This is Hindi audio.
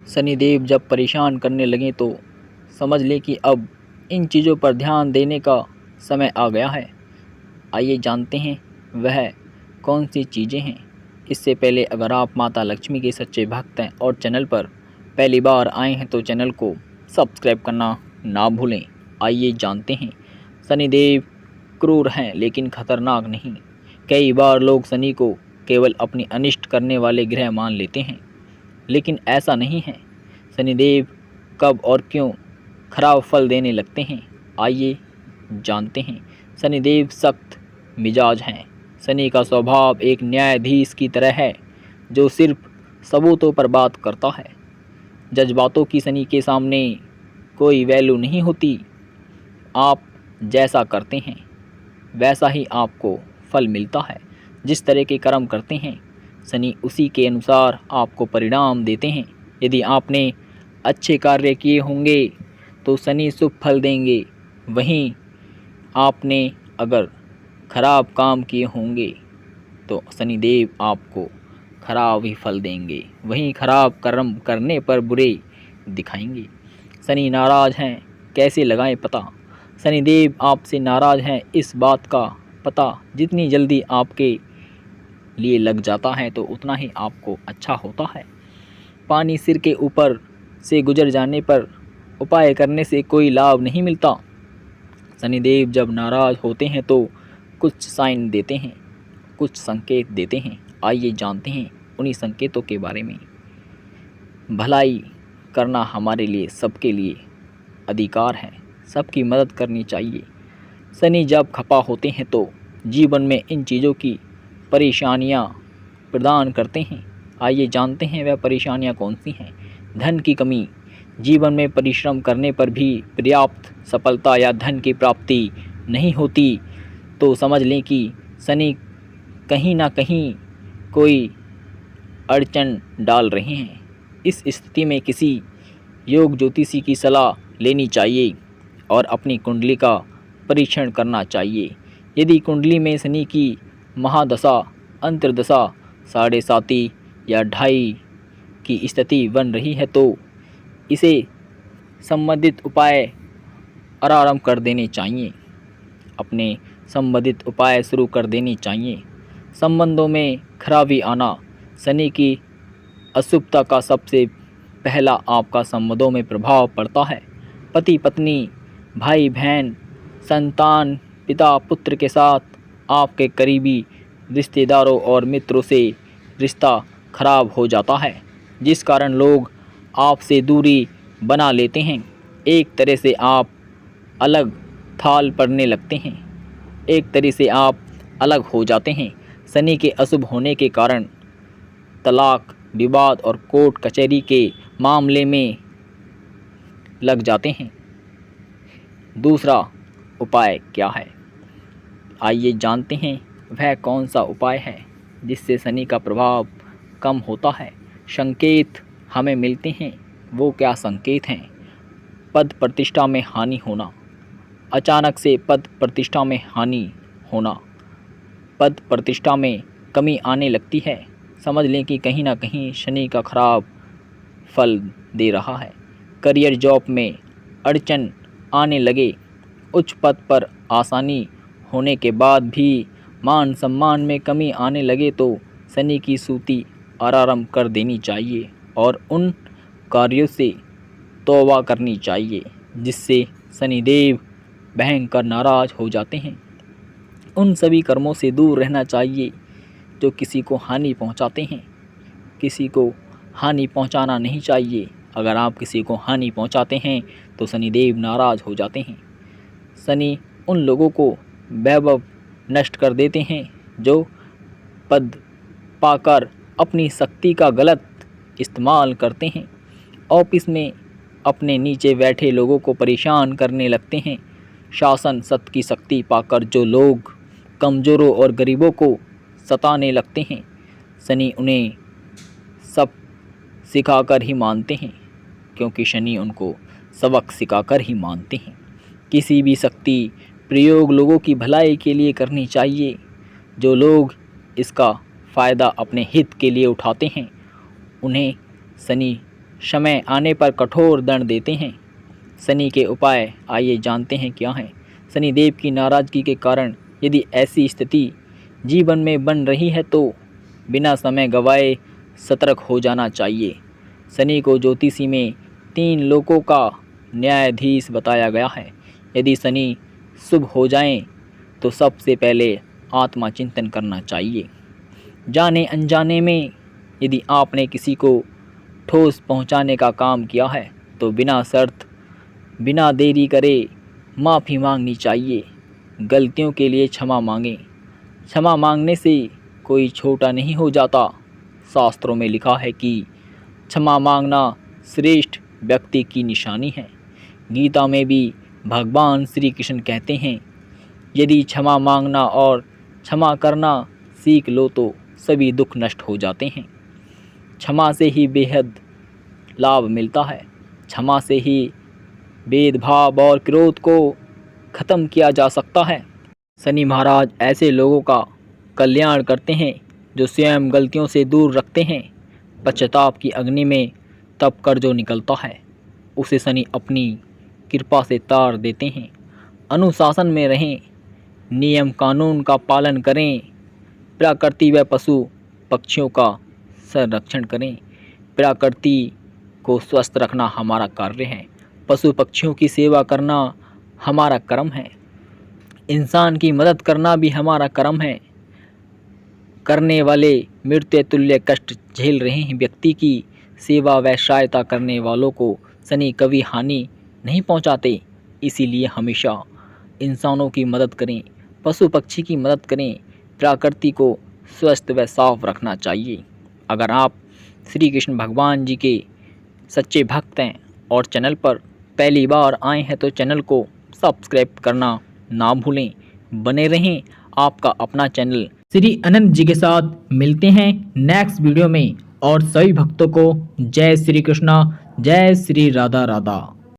शनिदेव जब परेशान करने लगें तो समझ लें कि अब इन चीज़ों पर ध्यान देने का समय आ गया है। आइए जानते हैं वह कौन सी चीज़ें हैं। इससे पहले अगर आप माता लक्ष्मी के सच्चे भक्त हैं और चैनल पर पहली बार आए हैं तो चैनल को सब्सक्राइब करना ना भूलें। आइए जानते हैं। शनिदेव क्रूर हैं लेकिन खतरनाक नहीं। कई बार लोग शनि को केवल अपनी अनिष्ट करने वाले ग्रह मान लेते हैं, लेकिन ऐसा नहीं है। शनिदेव कब और क्यों खराब फल देने लगते हैं, आइए जानते हैं। शनिदेव सख्त मिजाज हैं। शनि का स्वभाव एक न्यायाधीश की तरह है जो सिर्फ सबूतों पर बात करता है। जज्बातों की शनि के सामने कोई वैल्यू नहीं होती। आप जैसा करते हैं वैसा ही आपको फल मिलता है। जिस तरह के कर्म करते हैं शनि उसी के अनुसार आपको परिणाम देते हैं। यदि आपने अच्छे कार्य किए होंगे तो शनि शुभ फल देंगे, वहीं आपने अगर खराब काम किए होंगे तो शनिदेव आपको खराब ही फल देंगे, वहीं खराब कर्म करने पर बुरे दिखाएंगे। शनि नाराज़ हैं, कैसे लगाएं पता। शनिदेव आपसे नाराज़ हैं इस बात का पता जितनी जल्दी आपके लिए लग जाता है तो उतना ही आपको अच्छा होता है। पानी सिर के ऊपर से गुजर जाने पर उपाय करने से कोई लाभ नहीं मिलता। शनिदेव जब नाराज़ होते हैं तो कुछ साइन देते हैं, कुछ संकेत देते हैं। आइए जानते हैं उन्हीं संकेतों के बारे में। भलाई करना हमारे लिए सबके लिए अधिकार है, सबकी मदद करनी चाहिए। शनि जब खपा होते हैं तो जीवन में इन चीज़ों की परेशानियां प्रदान करते हैं। आइए जानते हैं वह परेशानियां कौन सी हैं। धन की कमी। जीवन में परिश्रम करने पर भी पर्याप्त सफलता या धन की प्राप्ति नहीं होती तो समझ लें कि शनि कहीं ना कहीं कोई अड़चन डाल रहे हैं। इस स्थिति में किसी योग ज्योतिषी की सलाह लेनी चाहिए और अपनी कुंडली का परीक्षण करना चाहिए। यदि कुंडली में शनि की महादशा, अंतर्दशा, साढ़े साती या ढाई की स्थिति बन रही है तो इसे संबंधित उपाय आरंभ कर देने चाहिए। अपने संबंधित उपाय शुरू कर देने चाहिए। संबंधों में खराबी आना। शनि की अशुभता का सबसे पहला आपका संबंधों में प्रभाव पड़ता है। पति पत्नी, भाई बहन, संतान, पिता पुत्र के साथ, आपके करीबी रिश्तेदारों और मित्रों से रिश्ता खराब हो जाता है, जिस कारण लोग आपसे दूरी बना लेते हैं। एक तरह से आप अलग थाल पड़ने लगते हैं, एक तरह से आप अलग हो जाते हैं। शनि के अशुभ होने के कारण तलाक, विवाद और कोर्ट कचहरी के मामले में लग जाते हैं। दूसरा उपाय क्या है, आइए जानते हैं वह कौन सा उपाय है जिससे शनि का प्रभाव कम होता है। संकेत हमें मिलते हैं, वो क्या संकेत हैं। पद प्रतिष्ठा में हानि होना। अचानक से पद प्रतिष्ठा में हानि होना, पद प्रतिष्ठा में कमी आने लगती है। समझ लें कि कहीं ना कहीं शनि का खराब फल दे रहा है। करियर जॉब में अड़चन आने लगे। उच्च पद पर आसानी होने के बाद भी मान सम्मान में कमी आने लगे तो शनि की सूती आरंभ कर देनी चाहिए और उन कार्यों से तौबा करनी चाहिए जिससे शनिदेव भयंकर नाराज हो जाते हैं। उन सभी कर्मों से दूर रहना चाहिए जो किसी को हानि पहुंचाते हैं। किसी को हानि पहुंचाना नहीं चाहिए। अगर आप किसी को हानि पहुंचाते हैं तो शनिदेव नाराज हो जाते हैं। शनि उन लोगों को वैभव नष्ट कर देते हैं जो पद पाकर अपनी शक्ति का गलत इस्तेमाल करते हैं। ऑफिस में अपने नीचे बैठे लोगों को परेशान करने लगते हैं। शासन सत्य की शक्ति पाकर जो लोग कमज़ोरों और गरीबों को सताने लगते हैं, शनि उन्हें सब सिखाकर ही मानते हैं, क्योंकि शनि उनको सबक सिखाकर ही मानते हैं। किसी भी शक्ति प्रयोग लोगों की भलाई के लिए करनी चाहिए। जो लोग इसका फ़ायदा अपने हित के लिए उठाते हैं उन्हें शनि समय आने पर कठोर दंड देते हैं। शनि के उपाय आइए जानते हैं क्या हैं। शनिदेव की नाराज़गी के कारण यदि ऐसी स्थिति जीवन में बन रही है तो बिना समय गंवाए सतर्क हो जाना चाहिए। शनि को ज्योतिषी में 3 लोकों का न्यायाधीश बताया गया है। यदि शनि शुभ हो जाएं तो सबसे पहले आत्मचिंतन करना चाहिए। जाने अनजाने में यदि आपने किसी को ठोस पहुंचाने का काम किया है तो बिना शर्त बिना देरी करे माफ़ी मांगनी चाहिए। गलतियों के लिए क्षमा मांगें। क्षमा मांगने से कोई छोटा नहीं हो जाता। शास्त्रों में लिखा है कि क्षमा मांगना श्रेष्ठ व्यक्ति की निशानी है। गीता में भी भगवान श्री कृष्ण कहते हैं, यदि क्षमा मांगना और क्षमा करना सीख लो तो सभी दुख नष्ट हो जाते हैं। क्षमा से ही बेहद लाभ मिलता है। क्षमा से ही भेदभाव और क्रोध को ख़त्म किया जा सकता है। शनि महाराज ऐसे लोगों का कल्याण करते हैं जो स्वयं गलतियों से दूर रखते हैं। पश्चाताप की अग्नि में तप कर जो निकलता है उसे शनि अपनी कृपा से तार देते हैं। अनुशासन में रहें, नियम कानून का पालन करें, प्रकृति व पशु पक्षियों का संरक्षण करें। प्रकृति को स्वस्थ रखना हमारा कार्य है। पशु पक्षियों की सेवा करना हमारा कर्म है। इंसान की मदद करना भी हमारा कर्म है। करने वाले मृत्यु तुल्य कष्ट झेल रहे हैं व्यक्ति की सेवा व सहायता करने वालों को शनि कभी हानि नहीं पहुंचाते। इसीलिए हमेशा इंसानों की मदद करें, पशु पक्षी की मदद करें। प्रकृति को स्वस्थ व साफ रखना चाहिए। अगर आप श्री कृष्ण भगवान जी के सच्चे भक्त हैं और चैनल पर पहली बार आए हैं तो चैनल को सब्सक्राइब करना ना भूलें। बने रहें आपका अपना चैनल श्री अनंत जी के साथ। मिलते हैं नेक्स्ट वीडियो में और सभी भक्तों को जय श्री कृष्णा, जय श्री राधा राधा।